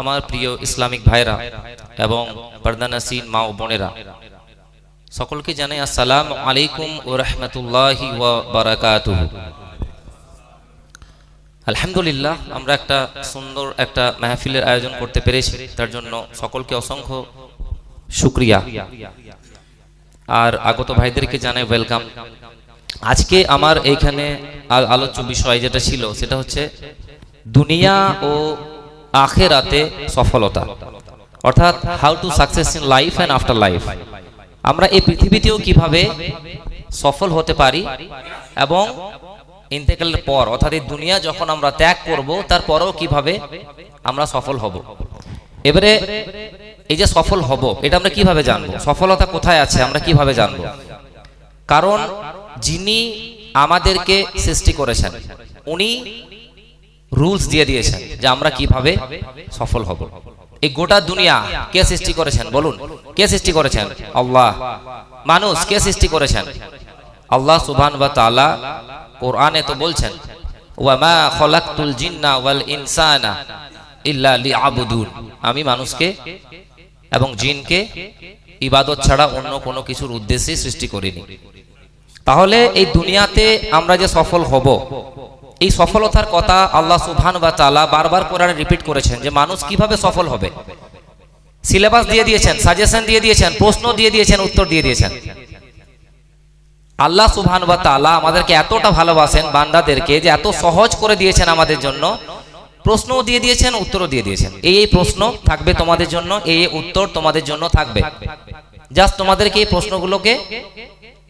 আমার প্রিয় ইসলামিক ভাইরা এবং পর্দানসীন মা ও বোনেরা, সকলকে জানাই আসসালামু আলাইকুম ওয়া রাহমাতুল্লাহি ওয়া বারাকাতুহু। আলহামদুলিল্লাহ, আমরা একটা সুন্দর একটা মাহফিলের আয়োজন করতে পেরেছি, তার জন্য সকলকে অসংখ্য শুকরিয়া। আর আগত ভাইদেরকে জানাই ওয়েলকাম। আজকে আমার এইখানে আলোচ্য বিষয় যেটা ছিল সেটা হচ্ছে দুনিয়া ও আখিরাতে সফলতা, অর্থাৎ how to success in life and after life. আমরা এই পৃথিবীতেও কিভাবে সফল হতে পারি এবং ইন্তেকালের পর, অর্থাৎ এই দুনিয়া যখন আমরা ত্যাগ করব তারপরেও কিভাবে আমরা সফল হব। এবারে এই যে সফল হব, এটা আমরা কিভাবে জানবো? সফলতা কোথায় আছে আমরা কিভাবে জানবো? কারণ যিনি আমাদেরকে সৃষ্টি করেছেন উনি রুলস দিয়ে দিয়েছেন যে আমরা কিভাবে সফল হব। এই গোটা দুনিয়া কে সৃষ্টি করেছেন বলুন? কে সৃষ্টি করেছেন? আল্লাহ। মানুষ কে সৃষ্টি করেছেন? আল্লাহ সুবহানাহু ওয়া তাআলা কোরআনে তো বলছেন, ওয়া মা খালাকতুল জিন্না ওয়াল ইনসানা ইল্লা লিয়াবুদুন। আমি মানুষকে এবং জিনকে ইবাদত ছাড়া অন্য কোনো কিছুর উদ্দেশ্যে সৃষ্টি করিনি। তাহলে এই দুনিয়াতে আমরা যে সফল হব, এই সফলতার কথা আল্লাহ সুবহানাহু ওয়া তাআলা বারবার কোরআনে রিপিট করেছেন যে মানুষ কিভাবে সফল হবে। সিলেবাস দিয়ে দিয়েছেন, সাজেশন দিয়ে দিয়েছেন, প্রশ্ন দিয়ে দিয়েছেন, উত্তর দিয়ে দিয়েছেন। আল্লাহ সুবহানাহু ওয়া তাআলা আমাদেরকে এতটা ভালোবাসেন বান্দাদেরকে যে এত সহজ করে দিয়েছেন আমাদের জন্য। প্রশ্নও দিয়ে দিয়েছেন, উত্তরও দিয়ে দিয়েছেন। এই প্রশ্ন থাকবে তোমাদের জন্য, এই উত্তর তোমাদের জন্য থাকবে। জাস্ট তোমাদেরকে এই প্রশ্নগুলোকে,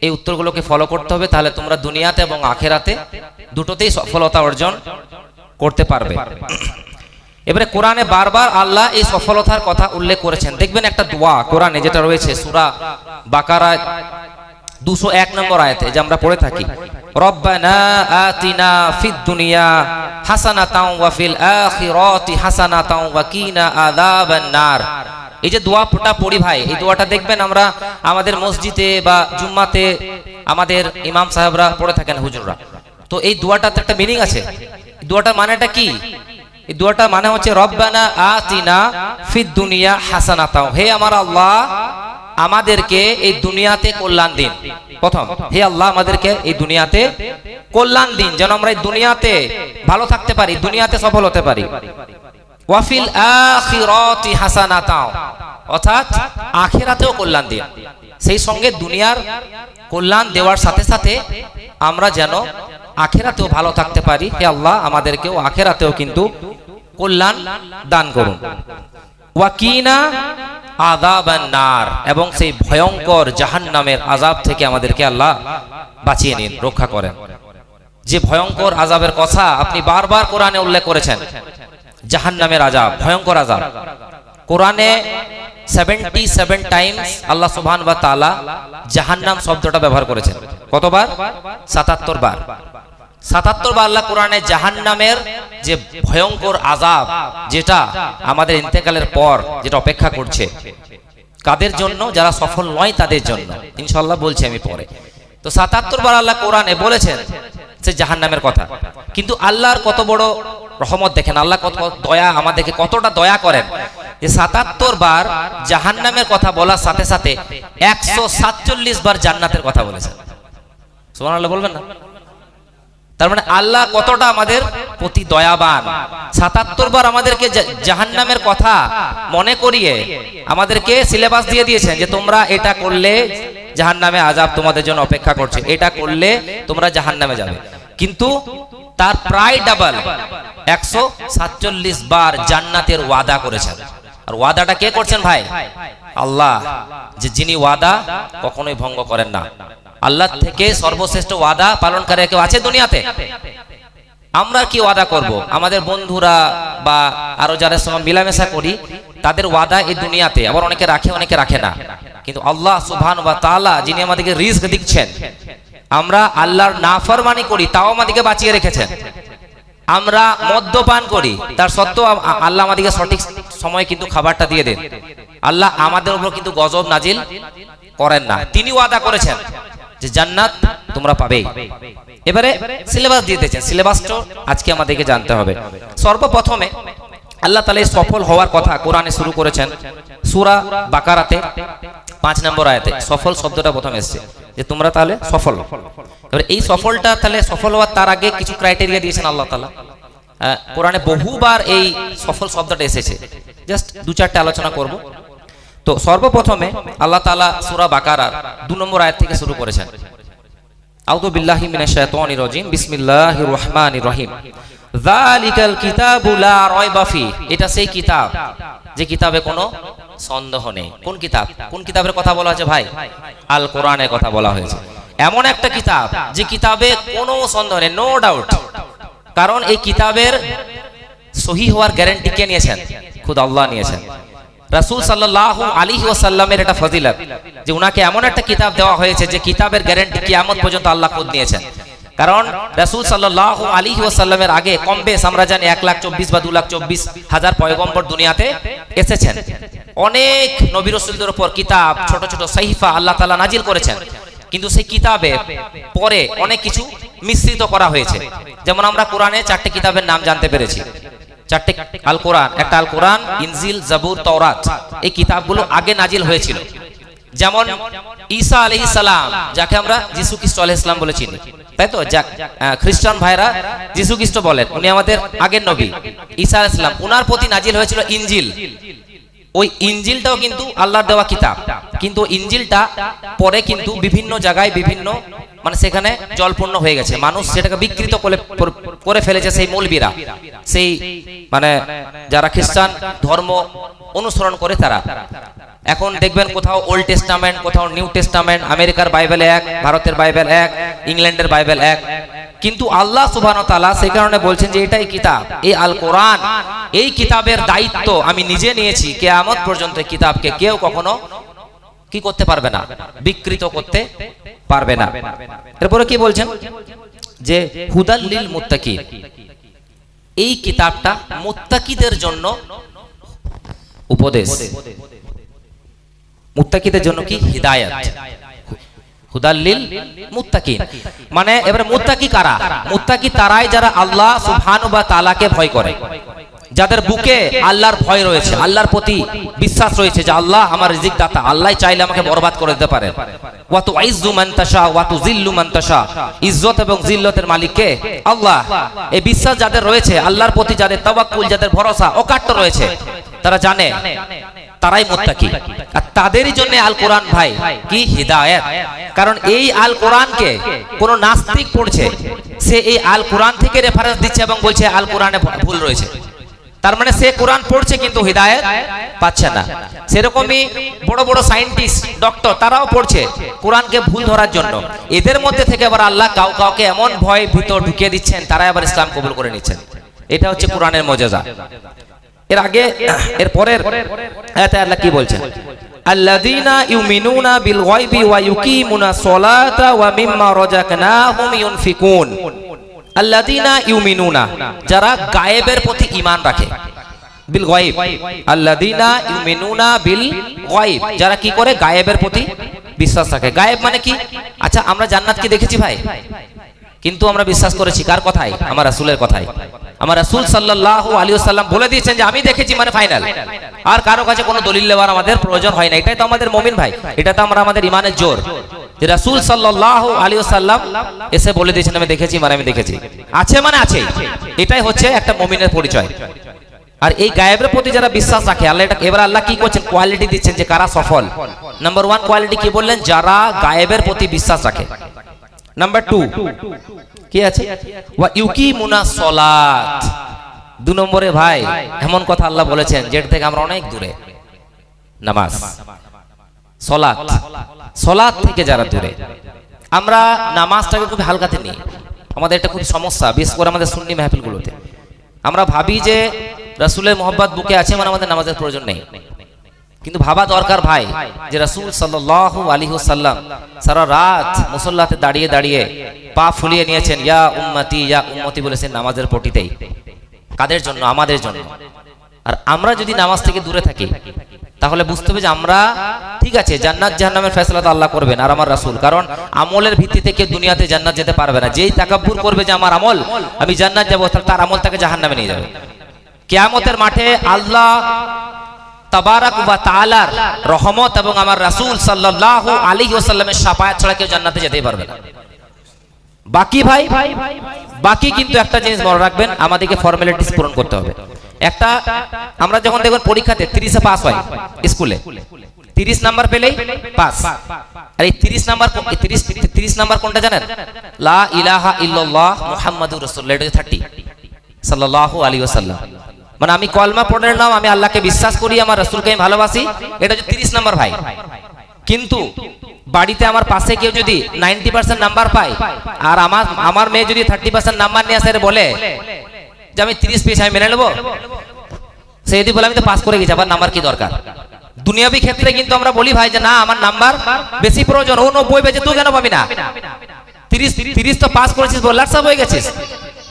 এই উত্তরগুলোকে ফলো করতে হবে, তাহলে তোমরা দুনিয়াতে এবং আখিরাতে দুটোতেই সফলতা অর্জন করতে পারবে। এবারে কোরআনে বারবার আল্লাহ এই সফলতার কথা উল্লেখ করেছেন। দেখবেন একটা দোয়া কোরআনে যেটা রয়েছে সূরা বাকারা 201 নম্বর আয়াতে, যে আমরা পড়ে থাকি, রব্বানা আতিনা ফিদ দুনিয়া হাসানাতাও ওয়া ফিল আখিরাতি হাসানাতাও ওয়া কিনা আযাবান নার। এই যে দোয়াটা পড়ি ভাই, এই দোয়াটা দেখবেন আমরা আমাদের মসজিদে বা জুম্মাতে আমাদের ইমাম সাহেবরা পড়ে থাকেন, হুজুররা। তো এই দোয়াটাতে একটা মিনিং আছে। দোয়াটার মানেটা কি? এই দোয়াটার মানে হচ্ছে রব্বানা আতিনা ফিদ দুনিয়া হাসানাতাও, হে আমার আল্লাহ আমাদেরকে এই দুনিয়াতে কল্যাণ দিন। প্রথম, হে আল্লাহ আমাদেরকে এই দুনিয়াতে কল্যাণ দিন, যেন আমরা এই দুনিয়াতে ভালো থাকতে পারি, দুনিয়াতে সফল হতে পারি। ওয়াফিল আখিরাতি হাসানাতাও, অর্থাৎ আখিরাতেও কল্যাণ দিন। সেই সঙ্গে দুনিয়ার কল্যাণ দেওয়ার সাথে সাথে আমরা যেন আখিরাতেও ভালো থাকতে পারি। হে আল্লাহ আমাদেরকেও আখিরাতেও কিন্তু কল্যাণ দান করুন। ওয়াকিনা আযাবান নার, এবং সেই ভয়ঙ্কর জাহান্নামের আযাব থেকে আমাদেরকে আল্লাহ বাঁচিয়ে নিন, রক্ষা করেন। যে ভয়ঙ্কর আযাবের কথা আপনি বারবার কোরআনে উল্লেখ করেছেন, জাহান্নামের আযাব, ভয়ঙ্কর আযাব। কোরআনে 77 টাইমস আল্লাহ সুবহানাহু ওয়া তাআলা জাহান্নাম শব্দটা ব্যবহার করেছেন। কতবার? 77 বার। 77 বার আল্লাহ কোরআনে জাহান্নামের যে ভয়ঙ্কর আযাব, যেটা আমাদের ইন্তেকালের পর যেটা অপেক্ষা করছে, কাদের জন্য? যারা সফল নয় তাদের জন্য, ইনশাআল্লাহ বলছি আমি পরে। তো 77 বার আল্লাহ কোরআনে বলেছেন সে জাহান্নামের কথা। কিন্তু আল্লাহর কত বড় রহমত দেখেন, আল্লাহ কত দয়া, আমাদেরকে কতটা দয়া করেন যে 77 বার জাহান্নামের কথা বলার সাথে সাথে 147 বার জান্নাতের কথা বলেছেন। সুবহানাল্লাহ বলবেন না? তার মানে আল্লাহ কতটা আমাদের প্রতি দয়াবান। 77 বার আমাদেরকে জাহান্নামের কথা মনে করিয়ে আমাদেরকে সিলেবাস দিয়ে দিয়েছেন যে তোমরা এটা করলে জাহান্নামে আযাব তোমাদের জন্য অপেক্ষা করছে, এটা করলে তোমরা জাহান্নামে যাবে। কিন্তু তার প্রায় ডাবল 147 বার জান্নাতের ওয়াদা করেছেন। আর ওয়াদাটা কে করছেন ভাই? আল্লাহ, যে যিনি ওয়াদা কখনোই ভঙ্গ করেন না। আল্লাহ থেকে সর্বশ্রেষ্ঠ ওয়াদা পালনকারী কেউ আছে দুনিয়াতে? আমরা কি ওয়াদা করব? আমাদের বন্ধুরা বা আরো যারা সঙ্গে মিলামেশা করি তাদের ওয়াদা এই দুনিয়াতে, আবার অনেকে রাখে অনেকে রাখে না। কিন্তু আল্লাহ সুবহানাহু ওয়া তাআলা যিনি আমাদেরকে রিজক দিচ্ছেন, আমরা আল্লাহর নাফরমানি করি তাও আমাদেরকে বাঁচিয়ে রেখেছেন। আমরা মদ্যপান করি তার সত্ত্বেও আল্লাহ আমাদেরকে সঠিক সময়ে কিন্তু খাবারটা দিয়ে দেন। আল্লাহ আমাদের উপর কিন্তু গজব নাজিল করেন না। তিনি ওয়াদা করেছেন যে জান্নাত তোমরা পাবেই। এবারে সিলেবাস দিয়ে দিয়েছেন, সিলেবাসটা আজকে আমাদেরকে জানতে হবে। সর্বপ্রথমে আল্লাহ তাআলা এই সফল হওয়ার কথা কোরআনে শুরু করেছেন সূরা বাকারাতে 5 নম্বর আয়াতে সফল শব্দটা প্রথম এসেছে যে তোমরা তাহলে সফল। এবার এই সফলটা তাহলে সফল হওয়ার তার আগে কিছু ক্রাইটেরিয়া দিয়েছেন আল্লাহ তাআলা। কোরআনে বহুবার এই সফল শব্দটা এসেছে, জাস্ট 2-4টা আলোচনা করব। তো সর্বপ্রথমে আল্লাহ তাআলা সূরা বাকারার 2 নম্বর আয়াত থেকে শুরু করেছেন, আউযু বিল্লাহি মিনাশ শাইতানির রাজিম, বিসমিল্লাহির রহমানির রহিম, যালিকাল কিতাবু লা রায়বা ফি। এটা সেই কিতাব যে কিতাবে কোনো সন্দেহ নেই। কোন কিতাব? কোন কিতাবের কথা বলা হয়েছে ভাই? আল কোরআনের কথা বলা হয়েছে। এমন একটা কিতাব যে কিতাবে কোনো সন্দেহ নেই, নো ডাউট। কারণ এই কিতাবের সহি হওয়ার গ্যারান্টি কে নিয়েছেন? খুদ আল্লাহ নিয়েছেন। রাসূল সাল্লাল্লাহু আলাইহি ওয়াসাল্লামের এটা ফজিলত যে উনাকে এমন একটা কিতাব দেওয়া হয়েছে যে কিতাবের গ্যারান্টি কিয়ামত পর্যন্ত আল্লাহ খুদ নিয়েছেন। কারণ রাসূল সাল্লাল্লাহু আলাইহি ওয়াসাল্লামের আগে কম বেশ আমরা জানি 1,24,000 বা 2,24,000 পয়গম্বর দুনিয়াতে এসেছেন। অনেক নবী রাসূলদের উপর কিতাব, ছোট ছোট সাহিফা আল্লাহ তাআলা নাজিল করেছেন, কিন্তু সেই কিতাবে পরে অনেক কিছু মিশ্রিত করা হয়েছে। যেমন আমরা কোরআনে 4টে কিতাবের নাম জানতে পেরেছি, 4টে আল কোরআন, একটা আল কোরআন, ইনজিল, জাবুর, তাওরাত। এই কিতাবগুলো আগে নাজিল হয়েছিল। যেমন ঈসা আলাইহিস সালাম, যাকে আমরা যিশু খ্রিস্ট আলাইহিস সালাম বলে চিনি, তাই তো? খ্রিস্টান ভাইরা যিশু খ্রিস্ট বলেন, উনি আমাদের আগের নবী। ঈসা আলাইহিস সালাম, উনার প্রতি নাজিল হয়েছিল ইনজিল। ওই ইনজিলটাও কিন্তু আল্লাহর দেওয়া কিতাব, কিন্তু ইনজিলটা পরে কিন্তু বিভিন্ন জায়গায় বিভিন্ন মানে সেখানে জলপূর্ণ হয়ে গেছে, মানুষ সেটাকে বিকৃত করে ফেলেছে। সেই মৌলবীরা, সেই মানে যারা খ্রিস্টান ধর্ম অনুসরণ করে তারা এখন দেখবেন কোথাও ওল্ড টেস্টামেন্ট, কোথাও নিউ টেস্টামেন্ট, আমেরিকার বাইবেল এক, ভারতের বাইবেল এক, ইংল্যান্ডের বাইবেল এক। কিন্তু আল্লাহ সুবহানাহু ওয়া তাআলা সেই কারণে বলছেন যে এটাই কিতাব, এই আল কোরআন, এই কিতাবের দায়িত্ব আমি নিজে নিয়েছি। কিয়ামত পর্যন্ত কিতাবকে কেউ কখনো কি করতে পারবে না, বিকৃত করতে পারবে না। এরপরে কি বলছেন যে হুদাল লিল মুত্তাকিন, এই কিতাবটা মুত্তাকিদের জন্য উপদেশ, মুত্তাকিদের জন্য কি হিদায়াত। হুদাল লিল মুত্তাকিন মানে এবারে মুত্তাকি কারা? মুত্তাকি তারাই যারা আল্লাহ সুবহানাহু ওয়া তাআলাকে ভয় করে, যাদের বুকে আল্লাহর ভয় রয়েছে, আল্লাহর প্রতি বিশ্বাস রয়েছে যে আল্লাহ আমার রিজিক দাতা, আল্লাহ চাইলে আমাকে বরবাদ করে দিতে পারে। ওয়া তুইজ্জু মান তাশা ওয়া তুযিল্লু মান তাশা, ইজ্জত এবং জিল্লতের মালিক কে? আল্লাহ। এই বিশ্বাস যাদের রয়েছে, আল্লাহর প্রতি যাদের তাওয়াক্কুল, যাদের ভরসা অকাট্য রয়েছে, তারা জানে তারাই মুত্তাকি। আর তাদেরই জন্য আল কোরআন ভাই কি হিদায়াত। কারণ এই আল কোরআনকে কোন নাস্তিক পড়ছে, সে এই আল কোরআন থেকে রেফারেন্স দিচ্ছে এবং বলছে আল কোরআনে ভুল রয়েছে। তার মানে সে কোরআন পড়ছে কিন্তু হিদায়াত পাচ্ছে না। সেরকমই বড় বড় সায়েন্টিস্ট, ডক্টর, তারাও পড়ছে কোরআনকে ভুল ধরার জন্য। এদের মধ্যে থেকে আবার আল্লাহ কাউকে এমন ভয় ভিতর ঢুকিয়ে দিচ্ছেন, তারা আবার ইসলাম কবুল করে নিচ্ছেন। এটা হচ্ছে কোরআনের মুজিজা। এর আগে এর পরের আয়াতে আল্লাহ কি বলছেন? আল্লাযীনা ইউমিনুনা বিল গায়বি ওয়া ইউকিমুনাস সালাতা ওয়া মিম্মা রাযাকনাহুম ইউনফিকুন। আল্লাযীনা ইউমিনুনা, যারা গায়েবের প্রতি ঈমান রাখে, বিল গায়ব। আল্লাযীনা ইউমিনুনা বিল গায়ব, যারা কি করে? গায়েবের প্রতি বিশ্বাস রাখে। গায়েব মানে কি? আচ্ছা, আমরা জান্নাত কি দেখেছি ভাই? কিন্তু আমরা বিশ্বাস করেছি কার কথায়? আমার রাসূলের কথায়। আমার রাসূল সাল্লাল্লাহু আলাইহি ওয়াসাল্লাম বলে দিয়েছেন যে আমি দেখেছি মানে ফাইনাল। আর কারো কাছে কোনো দলিল নেওয়ার আমাদের প্রয়োজন হয় না। এটাই তো আমাদের মুমিন ভাই, এটা তো আমাদের ঈমানের জোর যে রাসূল সাল্লাল্লাহু আলাইহি ওয়াসাল্লাম এসে বলে দিয়েছেন আমি দেখেছি মানে আমি দেখেছি, আছে মানে আছে। এটাই হচ্ছে একটা মুমিনের পরিচয়। আর এই গায়েবের প্রতি যারা বিশ্বাস রাখে, আল্লাহ এটা এবার আল্লাহ কি করছেন? কোয়ালিটি দিচ্ছেন যে কারা সফল। নাম্বার 1 কোয়ালিটি কি বললেন? যারা গায়েবের প্রতি বিশ্বাস রাখে। নাম্বার 2 কি আছে? ওয়া ইউকিমুনাস সালাত। 2 নম্বরে ভাই এমন কথা আল্লাহ বলেছেন যেটা থেকে আমরা অনেক দূরে, নামাজ, সালাত। সালাত থেকে যারা দূরে, আমরা নামাজটাকে খুব হালকাতে নিই। আমাদের এটা খুব সমস্যা, বিশেষ করে আমাদের সুন্নি মাহফিলগুলোতে। আমরা ভাবি যে রাসূলের মহব্বত বুকে আছে মানে আমাদের নামাজের প্রয়োজন নেই। কিন্তু ভাবা দরকার ভাই যে রাসূল সাল্লাল্লাহু আলাইহি ওয়াসাল্লাম সারা রাত মুসল্লাতে দাঁড়িয়ে দাঁড়িয়ে পা ফুলিয়ে নিয়েছেন, ইয়া উম্মতি বলেছেন নামাজের পটিতেই। কাদের জন্য? আমাদের জন্য। আর আমরা যদি নামাজ থেকে দূরে থাকি তাহলে বুঝতে হবে যে আমরা ঠিক আছে, জান্নাত জাহান্নামের ফয়সালা তো আল্লাহ করবেন আর আমার রাসূল। কারণ আমলের ভিত্তিতে কেউ দুনিয়াতে জান্নাত যেতে পারবে না। যেই তাকাব্বুর করবে যে আমার আমল আমি জান্নাত যাব, তার আমল তাকে জাহান্নামে নিয়ে যাবে। কিয়ামতের মাঠে আল্লাহ তাবারাক ওয়া তাআলার রহমত এবং আমার রাসূল সাল্লাল্লাহু আলাইহি ওয়াসাল্লামের শাফায়াত ছাড়া কেউ জান্নাতে যেতেই পারবে না। বাকি কিন্তু একটা জিনিস মনে রাখবেন, আমাদেরকে ফর্মালিটিস পূরণ করতে হবে। একটা আমরা যখন দেখবেন পরীক্ষাতে 30-এ পাস হয় স্কুলে, 30 নাম্বার পেলেই পাস। আর এই 30 নাম্বার কোনটা জানেন? লা ইলাহা ইল্লাল্লাহ মুহাম্মাদুর রাসূলুল্লাহ, এটা 30 সাল্লাল্লাহু আলাইহি ওয়াসাল্লাম। মানে আমি কলমা পড়লাম, আমি আল্লাহকে বিশ্বাস করি, আমার রাসূলকে আমি ভালোবাসি, এটা হচ্ছে 30 নাম্বার ভাই। কিন্তু বাড়িতে আমার পাশে কেউ যদি 90% নাম্বার পায় আর আমার মেয়ে যদি 30% নাম্বার নিয়ে আসে বলে যে আমি 30 পেয়েছি, আমি মেনে নেবো? সে যদি বলে আমি তো পাস করে গেছি, আবার নাম্বার কি দরকার? দুনিয়াবি ক্ষেত্রে কিন্তু আমরা বলি ভাই যে না, আমার নাম্বার বেশি প্রয়োজন, ও 90 পেয়েছে, তুই কেন পাবি না? 30 তো পাস করেছিস, বল লাট সব হয়ে গেছিস,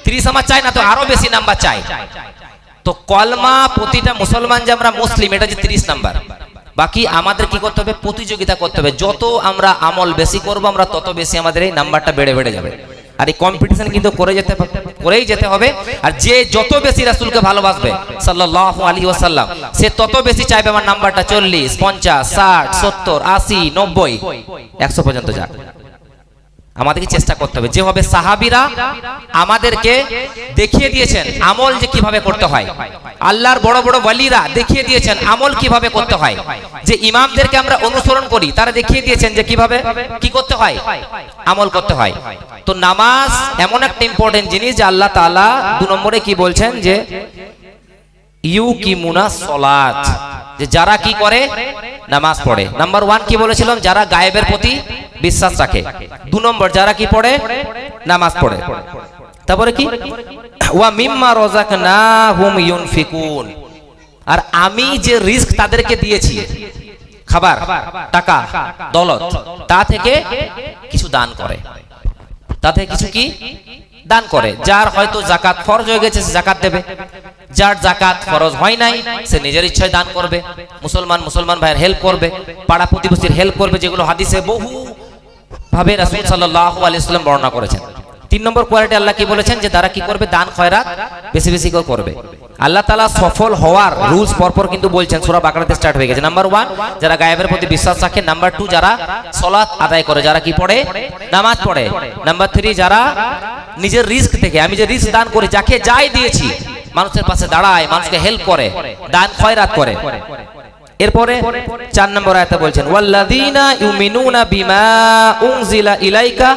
30 আমার চাই না, তো আরো বেশি নাম্বার চাই। তো কলমা প্রতিটা মুসলমান যে আমরা মুসলিম, এটা যে 30 নাম্বার। বাকি আমাদের কি করতে হবে? প্রতিযোগিতা করতে হবে। যত আমরা আমল বেশি করব, আমরা তত বেশি আমাদের এই নাম্বারটা বেড়ে যাবে। আর এই কম্পিটিশন কিন্তু করেই যেতে হবে। আর যে যত বেশি রাসূলকে ভালোবাসবে সাল্লাল্লাহু আলাইহি ওয়াসাল্লাম, সে তত বেশি চাইবে আমার নাম্বারটা 40, 50, 60, 70, 80, 90, 100 পর্যন্ত যাক। আমাদেরকে চেষ্টা করতে হবে। যেভাবে সাহাবীরা আমাদেরকে দেখিয়ে দিয়েছেন আমল যে কিভাবে করতে হয়, আল্লাহর বড় বড় ওয়ালিরা দেখিয়ে দিয়েছেন আমল কিভাবে করতে হয়, যে ইমামদেরকে আমরা অনুসরণ করি তারা দেখিয়ে দিয়েছেন যে কিভাবে কি করতে হয়, আমল করতে হয়। তো নামাজ এমন একটা ইম্পর্টেন্ট জিনিস যে আল্লাহ তাআলা 2 নম্বরে কি বলছেন, যে ইউকিমুনা সলাত, যে যারা কি করে, নামাজ পড়ে। নাম্বার 1 কি বলেছিলাম? যারা গায়েবের প্রতি বিশ্বাস রাখে। 2 নম্বর যারা কি পড়ে, নামাজ পড়ে। তারপরে কি? ওয়া মিম্মা রাযাকনাহুম ইউনফিকুন, আর আমি যে রিস্ক তাদেরকে দিয়েছি, খাবার, টাকা, দৌলত, তা থেকে কিছু দান করে, তা থেকে কিছু কি দান করে। যার হয়তো যাকাত ফরজ হয়ে গেছে, সে যাকাত দেবে। যার যাকাত ফরজ হয় নাই, সে নিজের ইচ্ছায় দান করবে। মুসলমান ভাইয়ের হেল্প করবে, পাড়া প্রতিবেশীর হেল্প করবে, যেগুলো হাদিসে বহু ভাবে রাসূল সাল্লাল্লাহু আলাইহি ওয়াসাল্লাম বর্ণনা করেছেন। 3 নম্বর কোয়ালিটি আল্লাহ কি বলেছেন, যে তারা কি করবে, দান খয়রাত বেশি বেশি করে করবে। আল্লাহ তাআলা সফল হওয়ার রুলস পরপর কিন্তু বলছেন, সূরা বাকারাতে স্টার্ট হয়ে গেছে। নাম্বার 1 যারা গায়েবের প্রতি বিশ্বাস রাখে। নাম্বার 2 যারা সালাত আদায় করে, যারা কি পড়ে, নামাজ পড়ে। নাম্বার 3 যারা নিজের রিস্ক থেকে, আমি যে রিস্ক দান করি, যাকে যাই দিয়েছি, মানুষের পাশে দাঁড়ায়, মানুষকে হেল্প করে, দান খয়রাত করে। এরপরে 4 নম্বর আয়াতে বলছেন, ওয়াল্লাযীনা ইউমিনুনা বিমা উনজিলা ইলাইকা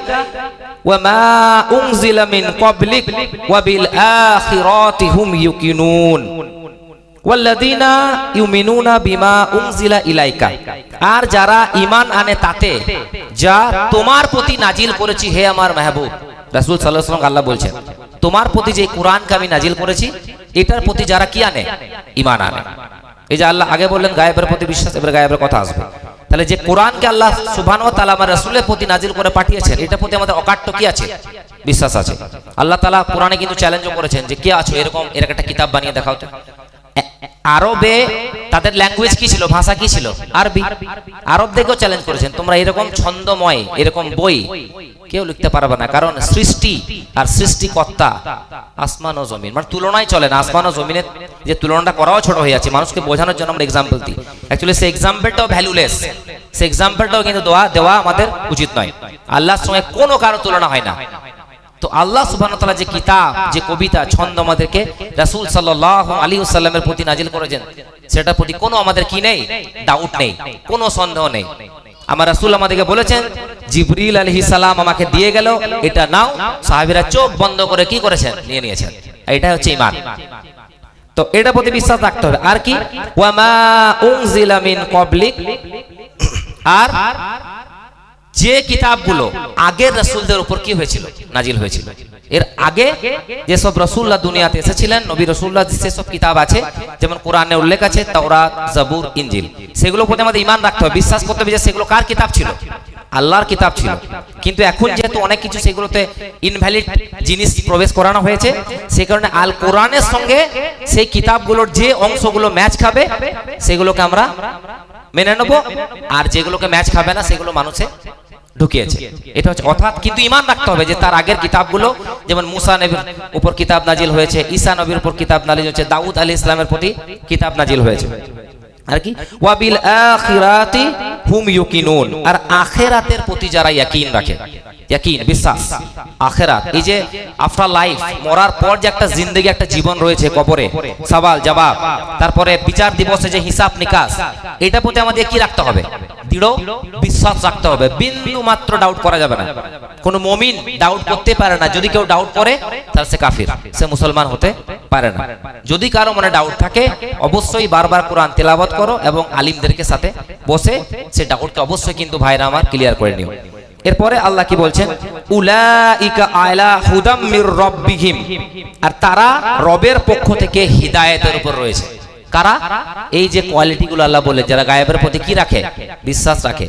ওয়া মা উনজিলা মিন ক্বাবলিক ওয়া বিল আখিরাতি হুম ইউকিনুন। ওয়াল্লাযীনা ইউমিনুনা বিমা উনজিলা ইলাইকা, আর যারা ঈমান আনে তাতে যা তোমার প্রতি নাজিল করেছি হে আমার মাহবুব। রাসূল সাল্লাল্লাহু আলাইহি ওয়াসাল্লাম আল্লাহ বলছেন, তোমার প্রতি যে কোরআনকে আমি নাজিল করেছি, এটার প্রতি যারা কি আনে, ঈমান আনে। এই যে আল্লাহ আগে বললেন গায়েবের প্রতি বিশ্বাস, এবার গায়েবের কথা আসবে। তাহলে যে কোরআনকে আল্লাহ সুবহানাহু ওয়া তাআলা আমার রাসূলের প্রতি নাজিল করে পাঠিয়েছেন, এটার প্রতি আমাদের অকাট্য কি আছে, বিশ্বাস আছে। আল্লাহ তাআলা কোরআনে কিন্তু চ্যালেঞ্জও করেছেন যে কে আছো এরকম একটা কিতাব বানিয়ে দেখাও তো। আরবে তাদের ল্যাঙ্গুয়েজ কি ছিল, ভাষা কি ছিল, আরবি। আরবদেরকেও চ্যালেঞ্জ করেছেন, তোমরা এরকম ছন্দময় এরকম বই কেউ লিখতে পারবে না, কারণ সৃষ্টি আর সৃষ্টিকর্তা আসমান ও জমিন, মানে তুলনায় চলে না। আসমান ও জমিনের যে তুলনাটা করাও ছোট হয়ে যাচ্ছে, মানুষকে বোঝানোর জন্য আমরা এক্সাম্পল দিই। অ্যাকচুয়ালি সেই এক্সাম্পলটাও ভ্যালুলেস, সেই এক্সাম্পলটাও কিন্তু দেওয়া আমাদের উচিত নয়। আল্লাহর সঙ্গে কোনো কারো তুলনা হয় না। তো আল্লাহ সুবহানাহু ওয়া তাআলা যে কিতাব, যে কবিতা, ছন্দ আমাদেরকে রাসূল সাল্লাল্লাহু আলাইহি ওয়াসাল্লামের প্রতি নাজিল করেছেন, সেটার প্রতি কোনো আমাদের কি নেই, ডাউট নেই, কোনো সন্দেহ নেই। আমার রাসূল আমাদেরকে বলেছেন, জিবরিল আলাইহিস সালাম আমাকে দিয়ে গেল, এটা নাও। সাহাবীরা চোখ বন্ধ করে কি করেছেন, নিয়েছেন। এটা হচ্ছে ঈমান। তো এটার প্রতি বিশ্বাস রাখতে হবে। আর কি, ওয়া মা উনজিলা মিন ক্বাবলিক, আর যে কিতাবগুলো আগের রাসূলদের উপর কি হয়েছিল, নাজিল হয়েছিল। এর আগে যে সব রাসূলরা দুনিয়াতে এসেছিলেন, নবী রাসূলরা যেসব কিতাব আছে, যেমন কোরআনে উল্লেখ আছে তাওরাত, জাবুর, ইনজিল, সেগুলোর প্রতি আমাদের ঈমান রাখতে হবে, বিশ্বাস করতে হবে যে সেগুলো কার কিতাব ছিল, আল্লাহর কিতাব ছিল। কিন্তু এখন যেহেতু অনেক কিছু সেগুলোতে ইনভ্যালিড জিনিস প্রবেশ করানো হয়েছে, সেই কারণে আল কোরআনের সঙ্গে সেই কিতাবগুলোর যে অংশগুলো ম্যাচ খাবে সেগুলোকে আমরা মেনে নেব, আর যেগুলোকে ম্যাচ খাবে না সেগুলো মানুষে ঢুকিয়েছে। এটা হচ্ছে অর্থাৎ কিন্তু ঈমান রাখতে হবে যে তার আগের কিতাবগুলো, যেমন মুসা নবীর উপর কিতাব নাজিল হয়েছে, ঈসা নবীর উপর কিতাব নাজিল হয়েছে, দাউদ আলাইহিস সালামের প্রতি কিতাব নাজিল হয়েছে। আর কি ওয়াবিল আখিরাতি হুম ইউকিনুন, আর আখিরাতের প্রতি যারা ইয়াকিন রাখে, ইয়াকিন বিশ্বাস, আখিরাত এই যে আফটার লাইফ, মরার পর যে একটা জিন্দেগি, একটা জীবন রয়েছে, কবরে সওয়াল জবাব, তারপরে বিচার দিবসে যে হিসাব নিকাশ, এটা প্রতি আমাদের কি রাখতে হবে? দৃঢ় বিশ্বাস রাখতে হবে, বিন্দু মাত্র ডাউট করা যাবে না। কোন মুমিন ডাউট করতে পারে না। যদি কেউ ডাউট করে তাহলে সে কাফির, সে মুসলমান হতে পারে না। যদি কারো মনে ডাউট থাকে অবশ্যই বারবার কোরআন তেলাওয়াত করো এবং আলিমদেরকে সাথে বসে সে ডাউটকে অবশ্যই কিন্তু ভাইরা আমার ক্লিয়ার করে নিও। এরপরে আল্লাহ কি বলছেন? উলাইকা আলা হুদাম মির রাব্বিহিম, আর তারা রবের পক্ষ থেকে হিদায়াতের উপর রয়েছে। কারা? এই যে কোয়ালিটিগুলো আল্লাহ বলে, যারা গায়েবের প্রতি কি রাখে? বিশ্বাস রাখে।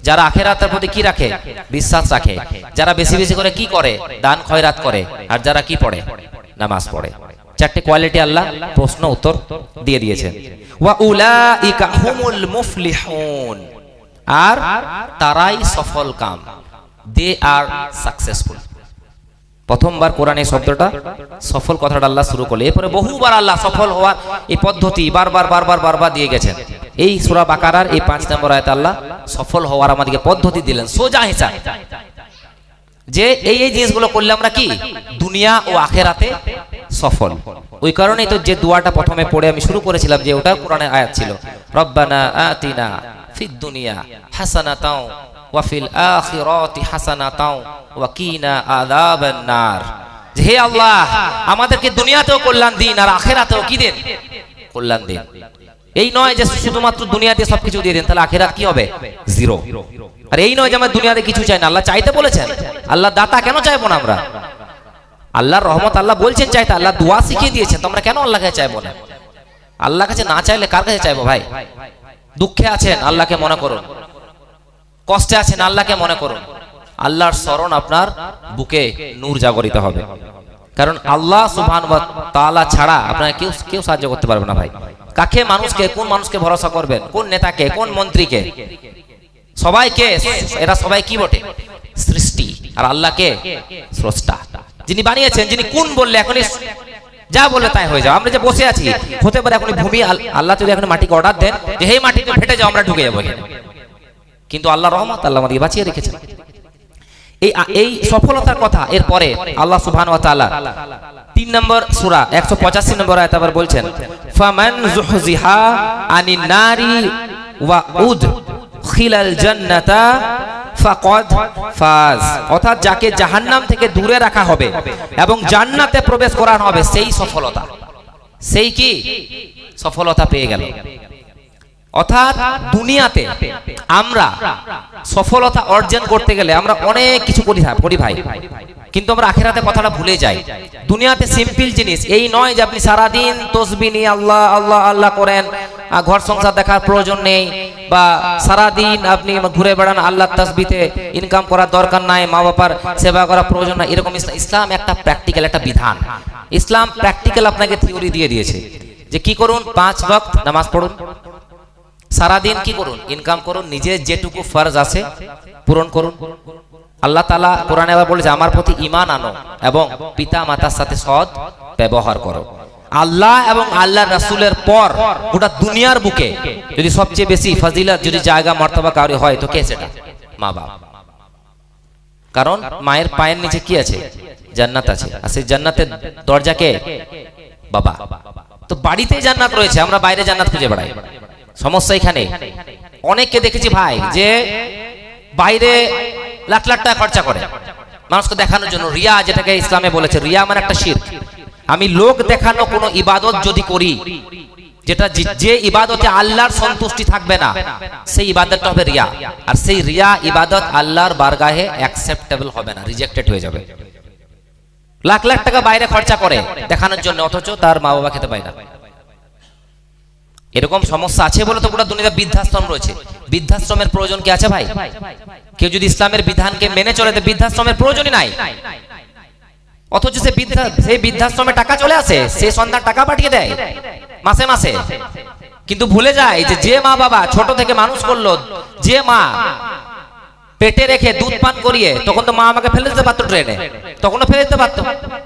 যারা আখিরাতের প্রতি কি রাখে? বিশ্বাস রাখে। যারা বেশি বেশি করে কি করে? দান খয়রাত করে। আর যারা কি পড়ে? নামাজ পড়ে। চারটি কোয়ালিটি আল্লাহ প্রশ্ন উত্তর দিয়ে দিয়েছেন। ওয়া উলাইকা হুমুল মুফলিহুন, আর তারাই সফল কাম, দে আর সাকসেসফুল। প্রথমবার কোরআনে শব্দটা সফল কথাটা আল্লাহ শুরু করলে, এরপরে বহুবার আল্লাহ সফল হওয়ার এই পদ্ধতি বারবার দিয়ে গেছেন। এই সূরা বাকারার এই 5 নম্বর আয়াতে আল্লাহ সফল হওয়ার আমাদেরকে পদ্ধতি দিলেন, সোজা হিসাব, যে এই জিনিসগুলো করলে আমরা কি দুনিয়া ও আখিরাতে সফল। ওই কারণেই তো যে দোয়াটা প্রথমে পড়ে আমি শুরু করেছিলাম, যে ওটা কোরআনের আয়াত ছিল, রব্বানা আতিনা ফিদ দুনিয়া হাসানাতাও ওয়া ফিল আখিরাতি হাসানাতাও ওয়া কিনা আযাবান নার। যে হে আল্লাহ, আমাদেরকে দুনিয়াতেও কল্যাণ দিন আর আখিরাতেও কি দেন? কল্যাণ দিন। এই নয় যে শুধুমাত্র দুনিয়াতে সবকিছু দিয়ে দেন, তাহলে আখিরাত কি হবে? জিরো। আর এই নয় যে আমরা দুনিয়াতে কিছু চাই না, আল্লাহ চাইতে বলেছেন। আল্লাহ দাতা, কেন চাইবো না আমরা? আল্লাহর রহমত আল্লাহ বলছেন চাইতে, আল্লাহ দোয়া শিখিয়ে দিয়েছেন, তোমরা কেন আল্লাহকে চাইবো না? আল্লাহর কাছে না চাইলে কার কাছে চাইবো ভাই? দুঃখে আছেন আল্লাহকে মনে করুন, কষ্টে আছেন আল্লাহকে মনে করুন। আল্লাহর স্মরণ আপনার বুকে নূর জাগরিত হবে, কারণ আল্লাহ সুবহানাহু ওয়া তাআলা ছাড়া আপনাকে কেউ সাহায্য করতে পারবে না ভাই। কাকে মানুষকে, কোন মানুষকে ভরসা করবেন? কোন নেতাকে, কোন মন্ত্রীকে? সবাইকে, এরা সবাই কি বটে? সৃষ্টি। আর আল্লাহকে স্রষ্টা, যিনি বানিয়েছেন, যিনি কোন বললে এখনই যা বললে তাই হয়ে যাও। আমরা যে বসে আছি, হতে পারে এখনই ভূমি, আল্লাহ যদি এখন মাটিকে অর্ডার দেন যে হে মাটিতে ফেটে যাও, আমরা ঢুকে যাবো, কিন্তু আল্লাহ রহমত, আল্লাহ আমাদেরকে বাঁচিয়ে রেখেছেন। এই সফলতার কথা এরপরে আল্লাহ সুবহানাহু ওয়া তাআলা 3 নম্বর সূরা 185 নম্বর আয়াতে আবার বলছেন, ফামান যুহজিহা আনিন নারি ওয়া উদখিলাল জান্নাতা ফাকাদ ফাজ, অর্থাৎ যাকে জাহান্নাম থেকে দূরে রাখা হবে এবং জান্নাতে প্রবেশ করানো হবে, সেই সফলতা, সেই কি সফলতা পেয়ে গেল। অর্থাৎ দুনিয়াতে আমরা সফলতা অর্জন করতে গেলে আমরা অনেক কিছু করি ভাই, কিন্তু আমরা আখিরাতে কথাটা ভুলে যাই। দুনিয়াতে সিম্পল জিনিস এই নয় যে আপনি সারাদিন তসবিহ নিয়ে আল্লাহ আল্লাহ আল্লাহ করেন, ঘর সংসার দেখার প্রয়োজন নেই, বা সারাদিন আপনি ঘুরে বেড়ান, আল্লাহর তাসবিতে ইনকাম করার দরকার নাই, মা বাবার সেবা করার প্রয়োজন নাই, এরকম ইসলাম একটা প্র্যাকটিক্যাল, একটা বিধান। ইসলাম প্র্যাকটিক্যাল আপনাকে থিওরি দিয়ে দিয়েছে যে কি করুন, 5 ওয়াক্ত নামাজ পড়ুন, সারাদিন কি করুন, ইনকাম করুন, নিজের যেটুকু ফরজ আছে পূরণ করুন। আল্লাহ তাআলা কোরআনে আবার বলেছে, আমার প্রতি ঈমান আনো এবং পিতা মাতার সাথে সৎ ব্যবহার করো। আল্লাহ এবং আল্লাহর রাসূলের পর গোটা দুনিয়ার বুকে যদি সবচেয়ে বেশি ফজিলত, যদি জায়গা মর্তবা কারি হয়, তো কে সেটা? মা বাবা। কারণ মায়ের পায়ের নিচে কি আছে? জান্নাত আছে, আর সেই জান্নাতের দরজা কে? বাবা। তো বাড়িতেই জান্নাত রয়েছে, আমরা বাইরে জান্নাত খুঁজে বেড়াই। সমস্যা এখানে। অনেককে দেখেছি ভাই যে বাইরে লাখ লাখ টাকা খরচা করে মানুষকে দেখানোর জন্য, রিয়া, যেটাকে ইসলামে বলেছে রিয়া মানে একটা শিরক। আমি লোক দেখানো কোনো ইবাদত যদি করি, যেটা যে ইবাদতে আল্লাহর সন্তুষ্টি থাকবে না, সেই ইবাদতটা হবে রিয়া। আর সেই রিয়া ইবাদত আল্লাহর বারগাহে অ্যাকসেপ্টেবল হবে না, রিজেক্টেড হয়ে যাবে। লাখ লাখ টাকা বাইরে খরচা করে দেখানোর জন্য, অথচ তার মা বাবা খেতে পায় না। এরকম সমস্যা আছে বলে তো গোটা দুনিয়াতে বৃদ্ধাশ্রম রয়েছে। বৃদ্ধাশ্রমের প্রয়োজন কি আছে ভাই? কেউ যদি ইসলামের বিধানকে মেনে চলে, তো বৃদ্ধাশ্রমের প্রয়োজনই নাই। অথচ সেই বৃদ্ধাশ্রমে টাকা চলে আসে, সে সন্তান টাকা পাঠিয়ে দেয় মাসে মাসে, কিন্তু ভুলে যায় যে মা বাবা ছোট থেকে মানুষ করলো, যে মা পেটে রেখে দুধ পান করিয়ে, তখন তো মা আমাকে ফেলে দিতে পারতো ট্রেনে, তখনও ফেলে দিতে পারতো,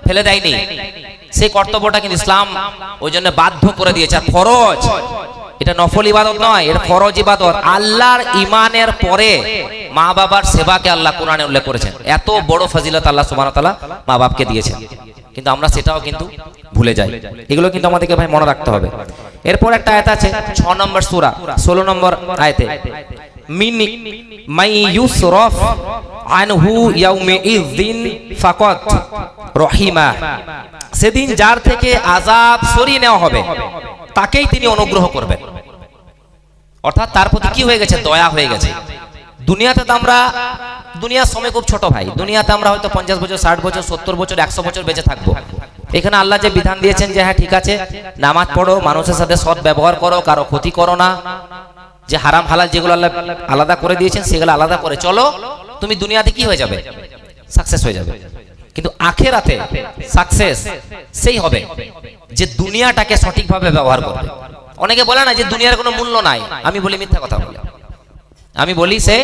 ফেলে দেয়নি। সেই কর্তব্যটা কিন্তু ইসলাম ওই জন্য বাধ্য করে দিয়েছে। আর ফরজ, এটা নফল ইবাদত নয়, এটা ফরজ ইবাদত। আল্লাহর ইমানের পরে মা বাবার সেবাকে আল্লাহ কোরআনে উল্লেখ করেছেন। এত বড় ফজিলত আল্লাহ সুবহানাহু ওয়া তাআলা মা বাপকে দিয়েছেন, কিন্তু আমরা সেটাও কিন্তু ভুলে যাই। এগুলো কিন্তু আমাদেরকে ভাই মনে রাখতে হবে। এরপর একটা আয়াত আছে 6 নম্বর সূরা 16 নম্বর আয়াতে, মিন মাই ইউসরাফ আনহু ইয়াউমিইযিন ফাকাত রহিমা, সেদিন যার থেকে আযাব সরিয়ে নেওয়া হবে তাকেই তিনি অনুগ্রহ করবেন। অর্থাৎ তার প্রতি কি হয়ে গেছে? দয়া হয়ে গেছে। দুনিয়াতে তো আমরা, দুনিয়ার সময় খুব ছোট ভাই, দুনিয়াতে আমরা হয়তো 50 বছর 60 বছর 70 বছর 100 বছর বেঁচে থাকবো। এখানে আল্লাহ যে বিধান দিয়েছেন যে হ্যাঁ ঠিক আছে, নামাজ পড়ো, মানুষের সাথে সৎ ব্যবহার করো, কারো ক্ষতি করো না, যে হারাম হালাল যেগুলো আল্লাহ আলাদা করে দিয়েছেন সেগুলো আলাদা করে চলো, তুমি দুনিয়াতে কি হয়ে যাবে? সাকসেস হয়ে যাবে। কিন্তু আখিরাতে সাকসেস সেই হবে যে দুনিয়াটাকে সঠিকভাবে ব্যবহার করবে। অনেকে বলে না যে দুনিয়ার কোনো মূল্য নাই, আমি বলি মিথ্যা কথা বলে, আমি বলি সে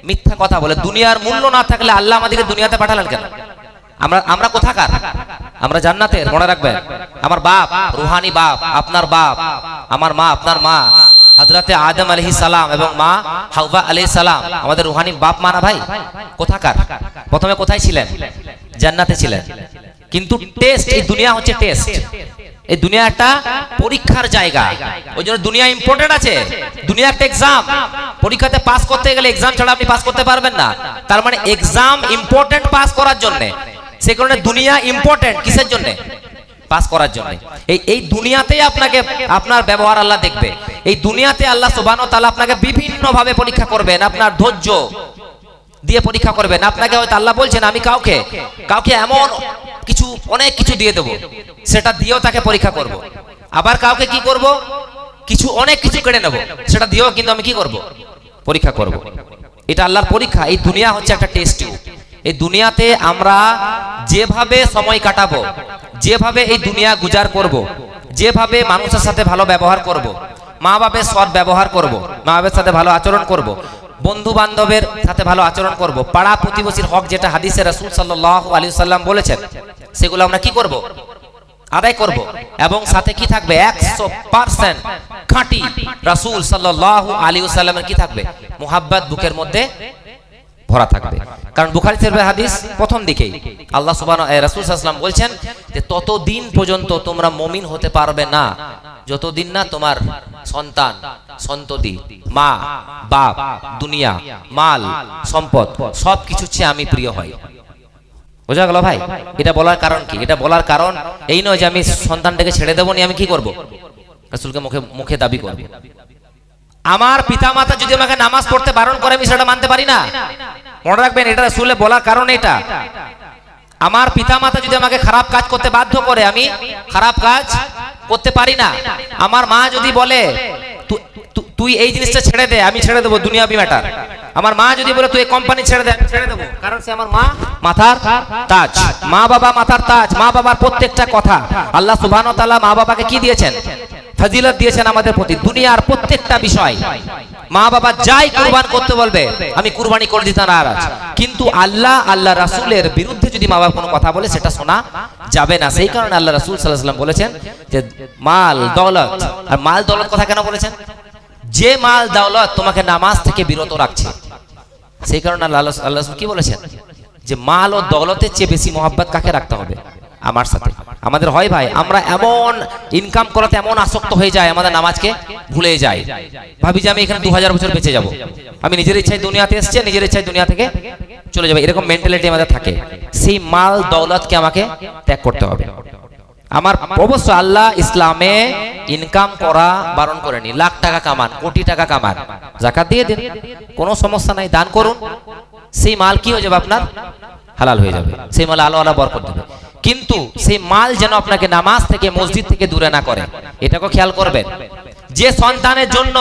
মিথ্যা কথা বলে। দুনিয়ার মূল্য না থাকলে আল্লাহ আমাদেরকে দুনিয়াতে পাঠালেন কেন? আমরা কোথাকার? আমরা জান্নাতের, মনে রাখবেন। আমার বাপ রুহানি বাপ, আপনার বাপ, আমার মা, আপনার মা হযরতে আদম আলাইহিস সালাম এবং মা হাওয়া আলাইহিস সালাম আমাদের রুহানি বাপ মা না ভাই? কোথাকার? প্রথমে কোথায় ছিলেন? জান্নাতে ছিলেন। কিন্তু টেস্ট, এই দুনিয়া হচ্ছে টেস্ট, এই দুনিয়া একটা পরীক্ষার জায়গা। ওই জন্য দুনিয়া ইম্পর্টেন্ট আছে। দুনিয়া একটা এক্সাম, পরীক্ষাতে পাস করতে গেলে এক্সাম ছাড়া আপনি পাস করতে পারবেন না। তার মানে এক্সাম ইম্পর্টেন্ট পাস করার জন্য, সেই কারণে দুনিয়া ইম্পর্টেন্ট কিসের জন্য? পাস করার জন্য। এই দুনিয়াতেই আপনাকে আপনার ব্যবহার আল্লাহ দেখবে। এই দুনিয়াতে আল্লাহ সুবহানাহু ওয়া তাআলা আপনাকে বিভিন্ন ভাবে পরীক্ষা করবেন, আপনার ধৈর্য দিয়ে পরীক্ষা করবেন। আপনাকে হয়তো আল্লাহ বলছেন আমি কাউকে এমন কিছু অনেক কিছু দিয়ে দেবো, সেটা দিয়েও তাকে পরীক্ষা করব। আবার কাউকে কি করব? কিছু অনেক কিছু কেড়ে নেব, সেটা দিয়েও কিন্তু আমি কি করব? পরীক্ষা করব। এটা আল্লাহর পরীক্ষা। এই দুনিয়া হচ্ছে একটা টেস্ট টিউব। এই দুনিয়াতে আমরা যেভাবে সময় কাটাবো, যেভাবে এই দুনিয়া গুজার করব, যেভাবে মানুষের সাথে ভালো ব্যবহার করব, মা বাবার সৎ ব্যবহার করব, মা বাবার সাথে ভালো আচরণ করব, বন্ধু বান্ধবের সাথে ভালো আচরণ করব, পাড়া প্রতিবেশীর হক যেটা হাদিসে রাসূল সাল্লাল্লাহু আলাইহি ওয়াসাল্লাম বলেছেন সেগুলো আমরা কি করব? আদায় করব। এবং সাথে কি থাকবে? 100% খাঁটি রাসূল সাল্লাল্লাহু আলাইহি ওয়াসাল্লামের কি থাকবে? মুহাব্বত বুকের মধ্যে ভরা থাকবে। কারণ বুখারী শরীফের হাদিস প্রথম দিকেই আল্লাহ সুবহানাহু রাসূল সাল্লাল্লাহু আলাইহি ওয়াসাল্লাম বলছেন যে ততদিন পর্যন্ত তোমরা মুমিন হতে পারবে না যতদিন না তোমার সন্তান, সন্ততি, মা, বাপ, দুনিয়া, মাল, সম্পদ সবকিছু চেয়ে আমি প্রিয় হই। বোঝা গেল ভাই? এটা বলার কারণ কি? এটা বলার কারণ এই নয় যে আমি সন্তানটাকে ছেড়ে দেবো নি, আমি কি করব? রাসূলকে মুখে দাবি করব। আমার পিতামাতা যদি আমাকে নামাজ পড়তে বারণ করে আমি সেটা মানতে পারি না। মনে রাখবেন, এটা রাসূলের বলার কারণ এটা। আমার পিতামাতা যদি আমাকে খারাপ কাজ করতে বাধ্য করে আমি খারাপ কাজ করতে পারি না। আমার মা যদি বলে তুই এই জিনিসটা ছেড়ে দে, আমি ছেড়ে দেবো, দুনিয়াবি ম্যাটার। আমার মা যদি বলে তুই এই কোম্পানি ছেড়ে দে, আমি ছেড়ে দেবো, কারণ সে আমার মা, মাথার তাজ। মা বাবা মাথার তাজ। মা বাবার প্রত্যেকটা কথা আল্লাহ সুবহানাহু ওয়া তাআলা মা বাবাকে কি দিয়েছেন? ফজিলত দিয়েছেন আমাদের প্রতি। দুনিয়ার প্রত্যেকটা বিষয় মা বাবা যাই কুরবান করতে বলবে আমি কুরবানি করে দিতে নারাজ। কিন্তু আল্লাহ রাসূলের বিরুদ্ধে যদি মা বাবা কোনো কথা বলে সেটা শোনা যাবে না। সেই কারণে আল্লাহ রাসূল সাল্লাল্লাহু আলাইহি ওয়াসাল্লাম বলেছেন যে মাল দৌলত, আর মাল দৌলত কথা কেন বলেছেন? যে মাল দৌলত তোমাকে নামাজ থেকে বিরত রাখছে। সেই কারণে আল্লাহ রাসূল কি বলেছেন? যে মাল ও দৌলতের চেয়ে বেশি মহব্বত কাকে রাখতে হবে? আমার সাথে। আমাদের হয় ভাই, আমরা এমন ইনকাম করাতে এমন আসক্ত হয়ে যায়, আমাদের নামাজকে ভুলে যায়। ভাবি যে আমি এখানে 2000 বছর বেঁচে যাব, আমি নিজের ইচ্ছায় দুনিয়াতে এসেছি, নিজের ইচ্ছায় দুনিয়া থেকে চলে যাবে, এরকম মেন্টালিটি আমাদের থাকে। সেই মাল দৌলতকে আমাকে ত্যাগ করতে হবে। আমার অবশ্য আল্লাহ ইসলামে ইনকাম করা বারণ করেনি। লাখ টাকা কামান, কোটি টাকা কামান, যাকাত দিয়ে দিন, কোনো সমস্যা নাই, দান করুন। সেই মাল কি হয়ে যাবে? আপনার হালাল হয়ে যাবে। সেই মাল আল্লাহ ওয়ালা বরকত দেবে। কিন্তু সেই মাল যেন আপনাকে নামাজ থেকে, মসজিদ থেকে দূরে না করে, এটাকে খেয়াল করবেন। যে সন্তানের জন্য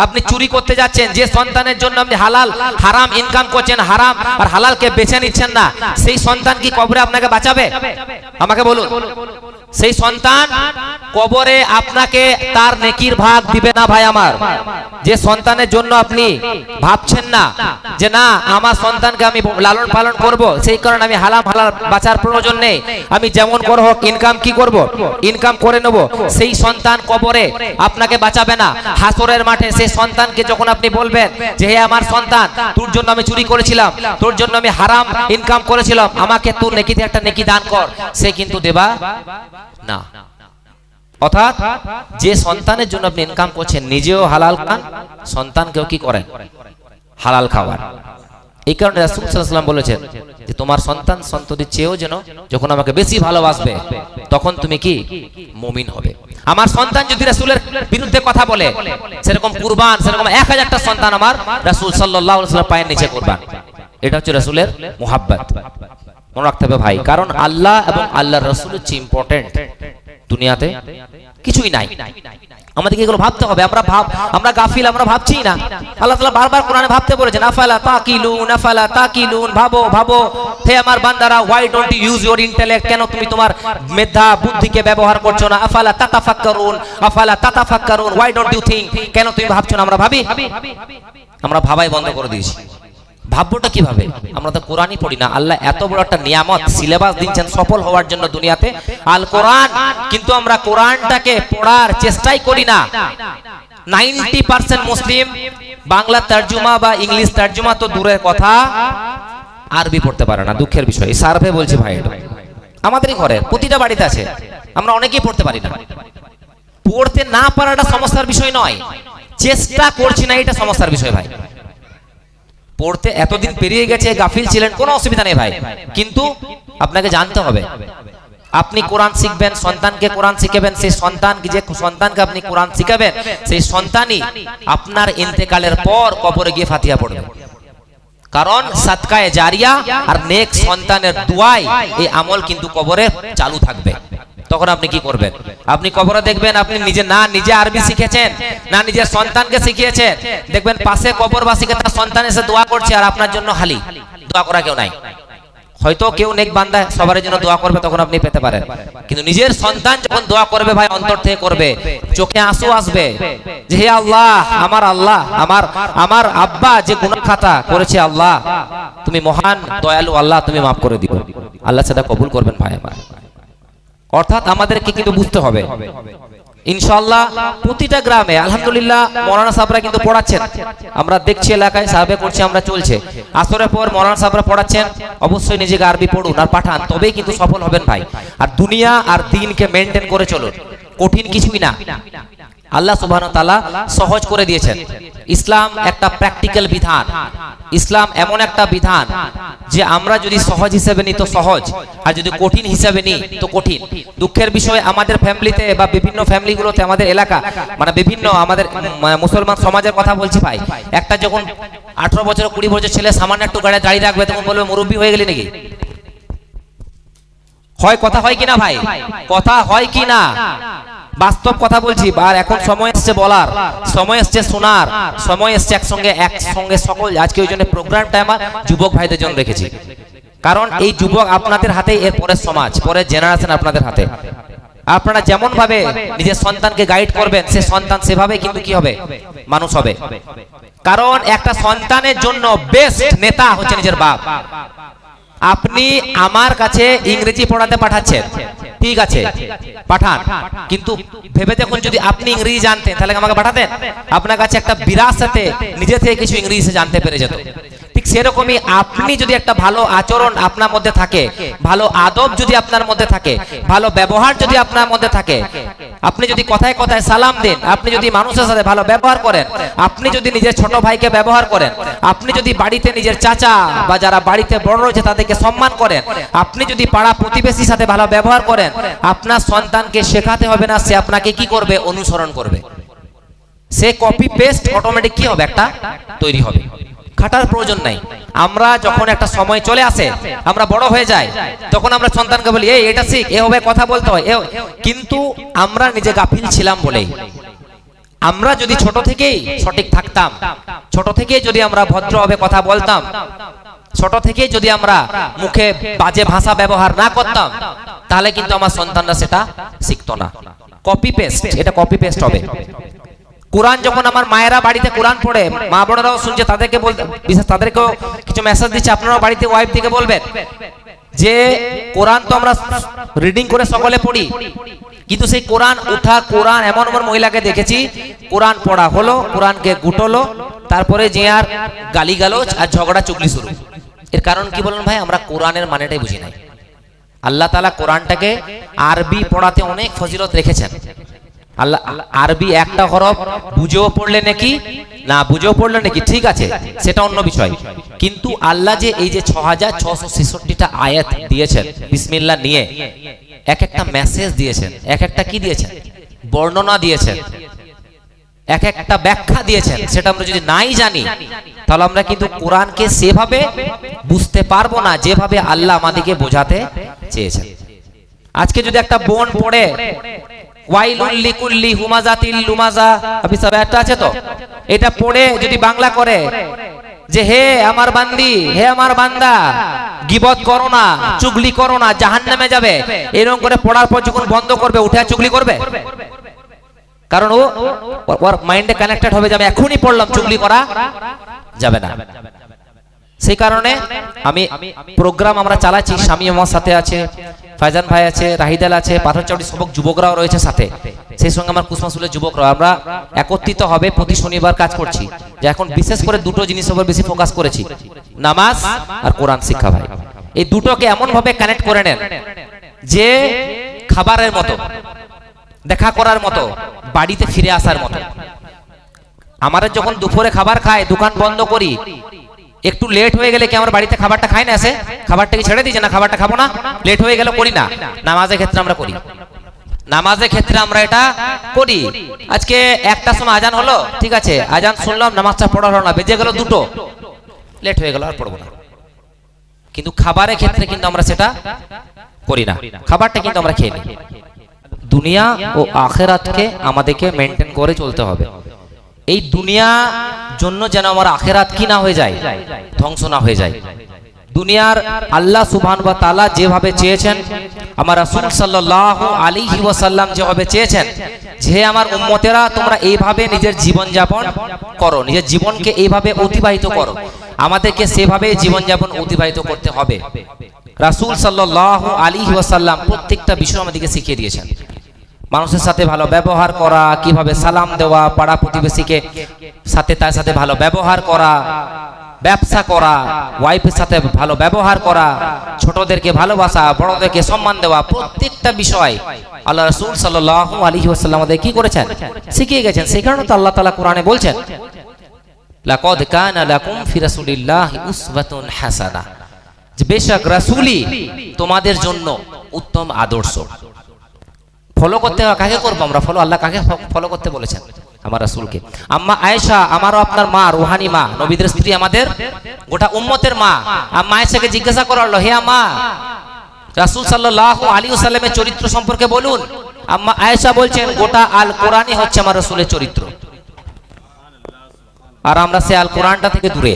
আপনি চুরি করতে যাচ্ছেন, যে সন্তানের জন্য আপনি হালাল হারাম ইনকাম করছেন, হারাম আর হালালকে বেছে নিচ্ছেন না, সেই সন্তান কি কবরে আপনাকে বাঁচাবে? আমাকে বলুন। সেই সন্তান কবরে আপনাকে তার নেকির ভাগ দিবে না ভাই আমার। যে সন্তানের জন্য আপনি ভাবছেন না যে না আমার সন্তানকে আমি লালন পালন করব, সেই কারণে আমি হালাল বাঁচার প্রয়োজন নেই, আমি যেমন করে হোক ইনকাম কি করব, ইনকাম করে নেব, সেই সন্তান কবরে আপনাকে বাঁচাবে না। হাসরের মাঠে সেই সন্তানকে যখন আপনি বলবেন যে হে আমার সন্তান, তোর জন্য আমি চুরি করেছিলাম, তোর জন্য আমি হারাম ইনকাম করেছিলাম, আমাকে তোর নেকিতে একটা নেকি দান কর, সে কিন্তু দেবা না। অর্থাৎ যে সন্তানের জন্য আপনি ইনকাম করছেন নিজেও হালাল খান, সন্তানকেও কি করেন হালাল খাওয়ান। এই কারণে রাসূল সাল্লাল্লাহু আলাইহি ওয়াসাল্লাম বলেছেন যে তোমার সন্তান সন্ততির চেয়েও যেন যখন আমাকে বেশি ভালোবাসবে তখন তুমি কি মুমিন হবে। আমার সন্তান যদি রাসূলের বিরুদ্ধে কথা বলে, সেরকম কুরবান, সেরকম 1000টা সন্তান আমার রাসূল সাল্লাল্লাহু আলাইহি ওয়াসাল্লাম পায়ের নিচে কুরবান। এটা হচ্ছে রাসূলের মুহাব্বত। মনে রাখতে হবে ভাই, কারণ আল্লাহ এবং আল্লাহর রাসূলের চেয়ে ইম্পর্টেন্ট দুনিয়াতে কিছুই নাই। আমাদেরকে এগুলো ভাবতে হবে। আমরা গাফিল, আমরা ভাবছি না। আল্লাহ তাআলা বারবার কোরআনে ভাবতে বলেছেন, আফালা তাকিলুন, ভাবো হে আমার বান্দারা, why don't you use your intellect, কেন তুমি তোমার মেধা বুদ্ধিকে ব্যবহার করছো না? আফালা তাতাফাক্কারুন, why don't you think, কেন তুমি ভাবছো না? আমরা ভাবি, আমরা ভাবাই বন্ধ করে দিয়েছি। ভাববোটা কিভাবে? আমরা তো কোরআনই পড়ি না। আল্লাহ এত বড় একটা নিয়ামত সিলেবাস দিচ্ছেন সফল হওয়ার জন্য দুনিয়াতে, আল কোরআন, কিন্তু আমরা কোরআনটাকে পড়ার চেষ্টাই করি না। 90% মুসলিম বাংলা তরজমা বা ইংলিশ তরজমা তো দূরের কথা, আরবি পড়তে পারে না। দুঃখের বিষয়, এই সার্ভে বলছি ভাই, এটা আমাদেরই ঘরে প্রতিটা বাড়িতে আছে। আমরা অনেকেই পড়তে পারি না। পড়তে না পারাটা সমস্যার বিষয় নয়, চেষ্টা করছি না এটা সমস্যার বিষয় ভাই। পড়তে এতদিন পেরিয়ে গেছে, গাফিল ছিলেন, কোনো অসুবিধা নেই ভাই, কিন্তু আপনাকে জানতে হবে। আপনি কোরআন শিখবেন, সন্তানকে কোরআন শিখাবেন, সেই সন্তানকে, যে সন্তানকে আপনি কোরআন শিখাবেন, সেই সন্তানই আপনার ইন্তেকালের পর কবরে গিয়ে ফাতিহা পড়বে। কারণ সাদকায়ে জারিয়া আর নেক সন্তানের দুয়ায় এই আমল কিন্তু কবরে চালু থাকবে। তখন আপনি কি করবেন? আপনি কবরে দেখবেন আপনি নিজে আরবি শিখেছেন না নিজের সন্তানকে শিখিয়েছেন, দেখবেন পাশে কবরবাসীকে তার সন্তান এসে দোয়া করছে আর আপনার জন্য খালি দোয়া করা কেউ নাই। হয়তো কেউ নেক বান্দা সবার জন্য দোয়া করবে, তখন আপনি পেতে পারেন, কিন্তু নিজের সন্তান যখন দোয়া করবে ভাই, অন্তর থেকে করবে, চোখে আঁসু আসবে যে হে আল্লাহ, আমার আব্বা যে গুনাহ খাতা করেছে, আল্লাহ তুমি মহান দয়ালু, আল্লাহ তুমি মাফ করে দিও, আল্লাহ সেটা কবুল করবেন ভাই আমার। অর্থাৎ আমাদেরকে কিন্তু বুঝতে হবে, ইনশাআল্লাহ প্রতিটা গ্রামে আলহামদুলিল্লাহ মাওলানা সাহেবরা কিন্তু পড়াচ্ছেন। আমরা দেখছি এলাকায় সার্ভে করছি, আমরা চলছে। আসরের পর মাওলানা সাহেবরা পড়াচ্ছেন, অবশ্যই নিজেকে আরবি পড়ুন আর পাঠান, তবেই কিন্তু সফল হবেন ভাই। আর দুনিয়া আর দিনকে মেনটেন করে চলুন, কঠিন কিছুই না। আল্লাহ সুবহানাহু ওয়া তাআলা সহজ করে দিয়েছেন। ইসলাম একটা প্র্যাকটিক্যাল বিধান, ইসলাম এমন একটা বিধান যে আমরা যদি সহজ হিসেবে নিই তো সহজ, আর যদি কঠিন হিসেবে নিই তো কঠিন। দুঃখের বিষয় আমাদের ফ্যামিলিতে বা বিভিন্ন ফ্যামিলিগুলোতে, আমাদের এলাকা মানে বিভিন্ন আমাদের মুসলমান সমাজের কথা বলছি ভাই, একটা যখন 18 বছর 20 বছর ছেলে সামান্য একটু গাড়ি দাঁড়িয়ে রাখবে, তখন বলবে মুরব্বী হয়ে গেলি নাকি। হয় কথা হয় কিনা ভাই, কথা হয় কিনা, বাস্তব কথা বলছি। আর এখন সময় এসছে বলার, সময় এসছে শোনার, সময় এসছে একসঙ্গে সকল। আজকে ওই জন্য প্রোগ্রামটা আমার যুবক ভাইদের জন্য রেখেছি, কারণ এই যুবক আপনাদের হাতে, এর পরের সমাজ, পরের জেনারেশন আপনাদের হাতে। আপনারা যেমন ভাবে নিজের সন্তানকে গাইড করবেন, সে সন্তান সেভাবে কিন্তু কি হবে, মানুষ হবে। কারণ একটা সন্তানের জন্য বেস্ট নেতা হচ্ছে নিজের বাপ। আপনি আমার কাছে ইংরেজি পড়াতে পাঠাচ্ছেন, ঠিক আছে পাঠান, কিন্তু ভেবে দেখুন যদি আপনি ইংরেজি জানতেন তাহলে আমাকে পাঠাতেন? আপনার কাছে একটা বিরাসতে নিজে থেকে কিছু ইংরেজি জানতে পেরে যেত। ঠিক সেরকমই আপনি যদি একটা ভালো আচরণ আপনার মধ্যে থাকে, ভালো আদব যদি আপনার মধ্যে থাকে, ভালো ব্যবহার যদি আপনার মধ্যে থাকে, আপনি যদি কথায় কথায় সালাম দেন, আপনি যদি মানুষের সাথে ভালো ব্যবহার করেন, আপনি যদি নিজের ছোট ভাইকে ব্যবহার করেন, আপনি যদি বাড়িতে নিজের চাচা বা যারা বাড়িতে বড় রয়েছে তাদেরকে সম্মান করেন, আপনি যদি পাড়া প্রতিবেশীর সাথে ভালো ব্যবহার করেন, আপনার সন্তানকে শেখাতে হবে না, সে আপনাকে কি করবে, অনুসরণ করবে। সে কপি পেস্ট অটোমেটিক কি হবে, একটা তৈরি হবে, খাটার প্রয়োজন নাই। আমরা যখন একটা সময় চলে আসে, আমরা বড় হয়ে যাই, তখন আমরা সন্তানকে বলি এই এটা শিখ, এভাবে কথা বলতে হয়, কিন্তু আমরা নিজে গাফিল ছিলাম বলেই। আমরা যদি ছোট থেকেই সঠিক থাকতাম, ছোট থেকেই যদি আমরা ভদ্রভাবে কথা বলতাম, ছোট থেকেই যদি আমরা মুখে বাজে ভাষা ব্যবহার না করতাম, তাহলে কিন্তু আমার সন্তানরা সেটা শিখতো না। কপি পেস্ট, এটা কপি পেস্ট হবে। কোরআন যখন আমার মায়েরা বাড়িতে কোরআন পড়ে, মা বোনেরাও শুনছে, তাদেরকে বলতে, বিশেষ তাদেরকেও কিছু মেসেজ দিচ্ছে, আপনারাও বাড়িতে ওয়াইফ থেকে বলবেন যে কোরআন তো আমরা রিডিং করে সকলে পড়ি, কিন্তু সেই কোরআন উঠা, কোরআন এমন এমন মহিলাকে দেখেছি কোরআন পড়া হলো, কোরআনকে গুটলো, তারপরে যে আর গালিগালোচ আর ঝগড়া চুগলি শুরু। এর কারণ কি বলুন ভাই? আমরা কোরআনের মানেটাই বুঝি নাই। আল্লাহ তাআলা কোরআনটাকে আরবি পড়াতে অনেক ফজিলত রেখেছেন। আল্লাহ আরবি একটা হরফ বুঝেও পড়লে নাকি, না বুঝেও পড়লে নাকি, ঠিক আছে, সেটা অন্য বিষয়, কিন্তু আল্লাহ যে এই যে 6666টা আয়াত দিয়েছেন বিসমিল্লাহ নিয়ে, এক একটা মেসেজ দিয়েছেন, এক একটা কি দিয়েছেন? বর্ণনা দিয়েছেন, এক একটা ব্যাখ্যা দিয়েছেন। সেটা আমরা যদি নাই জানি তাহলে আমরা কিন্তু কোরআনকে সেভাবে বুঝতে পারবো না যেভাবে আল্লাহ আমাদেরকে বোঝাতে চেয়েছেন। আজকে যদি একটা বোন পড়ে ওয়াইলুল লিকুল্লি হুমাজাতিল লুমাজা, আপনি সব একটা আছে তো, এটা পড়ে যদি বাংলা করে যে হে আমার বান্দি, হে আমার বান্দা, গীবত করো না, চুগলি করো না, জাহান্নামে যাবে, এরকম করে পড়ার পর যখন বন্ধ করবে, উঠে চুগলি করবে? কারণ ওর মাইন্ডে কানেক্টেড হবে যে আমি এখনই পড়লাম, চুগলি করা যাবে না। সেই কারণে আমি প্রোগ্রাম আমরা চালাচ্ছি, স্বামী আমার সাথে আছে, ফাইজান ভাই আছে, রাহিদাল আছে, পাথরচাউড়ি সবক যুবকরাও রয়েছে সাথে, সেই সঙ্গে আমার কুসমাসুলের যুবকরা, আমরা একত্রিত হবে প্রতি শনিবার কাজ করছি। যে এখন বিশেষ করে দুটো জিনিসের উপর বেশি ফোকাস করেছি, নামাজ আর কোরআন শিক্ষা। ভাই এই দুটোকে এমন ভাবে কানেক্ট করে নেন যে খাবারের মতো, দেখা করার মতো, বাড়িতে ফিরে আসার মতো। আমরা যখন দুপুরে খাবার খাই, দোকান বন্ধ করি, একটু লেট হয়ে গেলে কি আমার বাড়িতে খাবারটা খাই না? এসে খাবারটাকে ছেড়ে দিই যে না খাবারটা খাবো না, লেট হয়ে গেল, করি না? নামাজের ক্ষেত্রে আমরা করি, নামাজের ক্ষেত্রে আমরা এটা করি। আজকে একটা সময় আজান হলো, ঠিক আছে, আজান শুনলাম, নামাজটা পড়া হলো না, বেজে গেল 2টো, লেট হয়ে গেল, আর পড়বো না। কিন্তু খাবারের ক্ষেত্রে কিন্তু আমরা সেটা করি না, খাবারটা কিন্তু আমরা খেয়ে নিই। দুনিয়া ও আখিরাতকে আমাদেরকে মেনটেন করে চলতে হবে। এই দুনিয়া জন্য যেন আমার আখিরাত কি না হয়ে যায়, ধ্বংস না হয়ে যায়। দুনিয়ার আল্লাহ সুবহান ওয়া তাআলা যেভাবে চেয়েছেন, আমার রাসূল সাল্লাল্লাহু আলাইহি ওয়াসাল্লাম যেভাবে চেয়েছেন যে আমার উম্মতেরা তোমরা এইভাবে নিজের জীবন যাপন করো, নিজের জীবনকে এইভাবে অতিবাহিত করো, আমাদেরকে সেভাবে জীবন যাপন অতিবাহিত করতে হবে। রাসূল সাল্লাল্লাহু আলাইহি ওয়াসাল্লাম প্রত্যেকটা বিষয় আমাদেরকে শিখিয়ে দিয়েছেন। মানুষের সাথে ভালো ব্যবহার করা, কিভাবে সালাম দেওয়া, পাড়া প্রতিবেশীকে সাথে তার সাথে ভালো ব্যবহার করা, ব্যবসা করা, ওয়াইফের সাথে ভালো ব্যবহার করা, ছোটদেরকে ভালোবাসা, বড়দেরকে সম্মান দেওয়া, প্রত্যেকটা বিষয় আল্লাহ রাসূল সাল্লাল্লাহু আলাইহি ওয়াসাল্লাম আমাদের কি করেছেন? শিখিয়ে গেছেন। সেই কারণে তো আল্লাহ তাআলা কোরআনে বলছেন লাকাদ কানা লাকুম ফি রাসূলিল্লাহি উসওয়াতুন হাসানাহ, যে বেশক রাসূলই তোমাদের জন্য উত্তম আদর্শ। ফলো করতে কাকে করবো আমরা? ফলো আল্লাহ কাকে ফলো করতে বলেছেন? আমার রাসূলকে। আম্মা আয়েশা আমারও আপনার মা, রুহানি মা, নবীদের স্ত্রী, আমাদের গোটা উম্মতের মা। আম্মা আয়েশাকে জিজ্ঞাসা করা হলো, হে আম্মা, রাসূল সাল্লাল্লাহু আলাইহি ওয়াসাল্লামের চরিত্র সম্পর্কে বলুন। আম্মা আয়েশা বলছেন গোটা আল কোরআনই হচ্ছে আমার রাসূলের চরিত্র, আর আমরা সে আল কোরআনটা থেকে দূরে।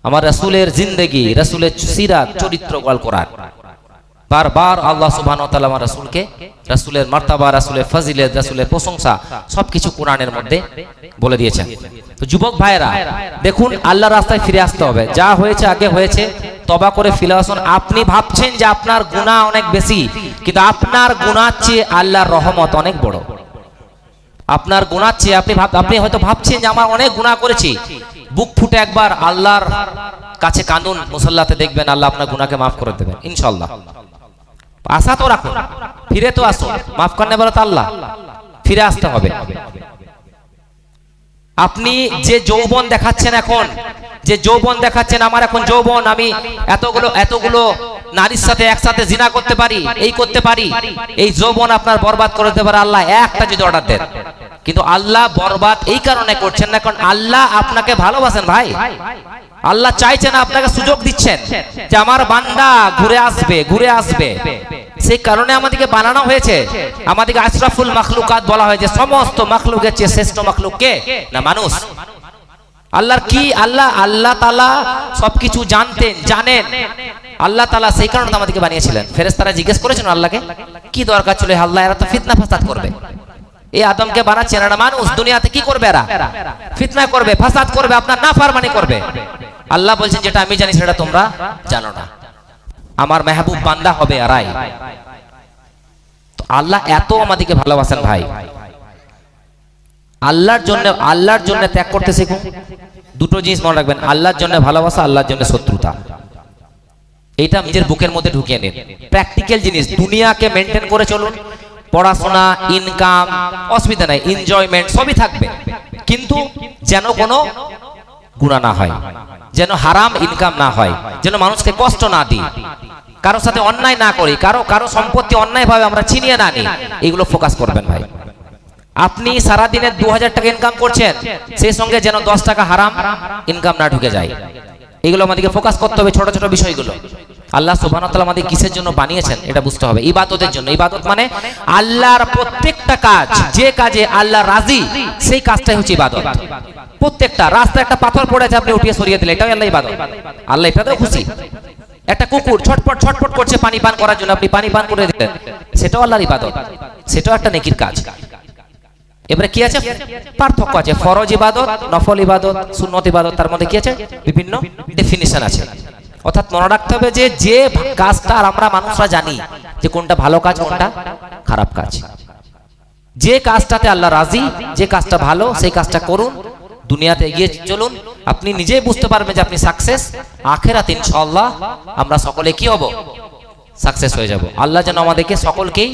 আমার রাসূলের জিন্দেগি, রাসূলের সিরাত, চরিত্র আল কোরআন। বারবার আল্লাহ সুবহানাহু ওয়া তাআলা আমার রাসূলকে, রাসূলের মার্তাবা, রাসূলের ফজিলত, রাসূলের প্রশংসা সবকিছু কোরআনের মধ্যে বলে দিয়েছেন। তো যুবক ভাইরা দেখুন, আল্লাহর রাস্তায় ফিরে আসতে হবে। যা হয়েছে আগে হয়েছে, তওবা করে ফিরে আসুন। আপনি ভাবছেন যে আপনার গুনাহ অনেক বেশি, কিন্তু আপনার গুনার চেয়ে আল্লাহর রহমত অনেক বড়। আপনার গুনার চেয়ে আপনি হয়তো ভাবছেন যে আমার অনেক গুনাহ করেছি, বুক ফুটে একবার আল্লাহর কাছে কাঁদুন, মুসাল্লাতে দেখবেন আল্লাহ আপনার গুনাহকে মাফ করে দেবেন ইনশাআল্লাহ। আশা তো রাখুন, ফিরে তো আসুন, মাফ করনে বলে তো আল্লাহ, ফিরে আসতে হবে। আপনি যে যৌবন দেখাচ্ছেন এখন, যে যৌবন দেখাচ্ছেন, আমার এখন যৌবন, আমি এতগুলো নারীর সাথে একসাথে জিনা করতে পারি, এই করতে পারি, এই যৌবন আপনার বরবাদ করে দিতে পারে আল্লাহ একটা যদি অর্ডার দেন। কিন্তু আল্লাহ বরবাদ এই কারণে করছেন না, কারণ আল্লাহ আপনাকে ভালোবাসেন ভাই। আল্লাহ চাইছেন, আপনাকে সুযোগ দিচ্ছেন যে আমার বান্দা ঘুরে আসবে। সেই কারণে আমাদেরকে বানানো হয়েছে, আমাদেরকে আশরাফুল মাখলুকাত বলা হয়েছে। সমস্ত মাখলুকের চেয়ে শ্রেষ্ঠ মাখলুক কে? না মানুষ। আল্লাহর কি আল্লাহ তাআলা সবকিছু জানেন, আল্লাহ তাআলা সেই কারণে আমাদেরকে বানিয়েছিলেন। ফেরেশতারা জিজ্ঞেস করেছেন আল্লাহকে, কি দরকার ছিল আল্লাহ, এরা তো ফিতনা ফাসাদ করবে, এই আদমকে বানাচ্ছেন এরা মানুষ, দুনিয়াতে কি করবে, এরা ফিতনা করবে, ফাসাদ করবে, আপনার নাফরমানি করবে। আল্লাহ বলছেন যেটা আমি জানি সেটা তোমরা জানো না, আমার মেহবুব বান্দা হবে এরাই। তো আল্লাহ এত আমাদেরকে ভালোবাসেন ভাই, আল্লাহর জন্য ত্যাগ করতে শিখুন। দুটো জিনিস মনে রাখবেন, আল্লাহর জন্য ভালোবাসা, আল্লাহর জন্য শত্রুতা। এইটা নিজের বুকের মধ্যে ঢুকিয়ে নিন। প্র্যাকটিক্যাল জিনিস, দুনিয়াকে মেনটেন করে চলুন, পড়াশোনা, ইনকাম, অসুবিধা নাই, এনজয়মেন্ট সবই থাকবে, কিন্তু যেন কোনো গুনাহ না হয়, যেন হারাম ইনকাম না হয়, যেন মানুষকে কষ্ট না দিই, কারোর সাথে অন্যায় না করি, কারো সম্পত্তি অন্যায়ভাবে আমরা ছিনিয়ে না নিই, এগুলো ফোকাস করবেন ভাই। আপনি সারা দিনে 2000 টাকা ইনকাম করছেন, সেই সঙ্গে যেন 10 টাকা হারাম ইনকাম না ঢুকে যায়, এগুলো আমাদেরকে ফোকাস করতে হবে। ছোট ছোট বিষয়গুলো আল্লাহ সুবহানাহু ওয়া তাআলা আমাদের কিসের জন্য বানিয়েছেন এটা বুঝতে হবে, ইবাদতের জন্য। ইবাদত মানে আল্লাহর প্রত্যেকটা কাজ, যে কাজে আল্লাহ রাজি সেই কাজটাই হচ্ছে ইবাদত। প্রত্যেকটা রাস্তায় একটা পাথর পড়েছে, আপনি উঠিয়ে সরিয়ে দিলেন, এটাও আল্লাহ ইবাদত, আল্লাহ এটাতেও খুশি। একটা কুকুর ছটপট ছটপট করছে পানি পান করার জন্য, আপনি পানি পান করে দিলেন, সেটাও আল্লাহর ইবাদত, সেটাও একটা নেকির কাজ। এবারে কি আছে, পার্থক্য আছে, ফরজ ইবাদত, নফল ইবাদত, সুন্নত ইবাদত, তার মধ্যে কি আছে, বিভিন্ন ডেফিনিশন আছে। অর্থাৎ মনে রাখতে হবে যে কাজটা আমরা মানুষরা জানি যে কোনটা ভালো কাজ কোনটা খারাপ কাজ, যে কাজটাতে আল্লাহ রাজি, যে কাজটা ভালো সেই কাজটা করুন, দুনিয়াতে এগিয়ে চলুন, আপনি নিজেই বুঝতে পারবেন যে আপনি সাকসেস। আখিরাতে ইনশাআল্লাহ আমরা সকলে কি হব, সাকসেস হয়ে যাব। আল্লাহ যেন আমাদেরকে সকলকেই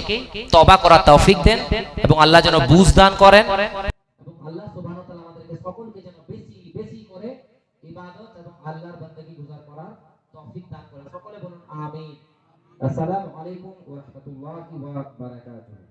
তওবা করার তৌফিক দেন এবং আল্লাহ যেন বুঝ দান করেন, এবং আল্লাহ সুবহানাহু ওয়া তাআলা আমাদেরকে সকলকে যেন বেশি বেশি করে ইবাদত এবং আল্লাহর বান্দাগি গুজার করার তৌফিক দান করেন। সকলে বলুন আমিন। আসসালামু আলাইকুম ওয়া রাহমাতুল্লাহি ওয়া বারাকাতুহু।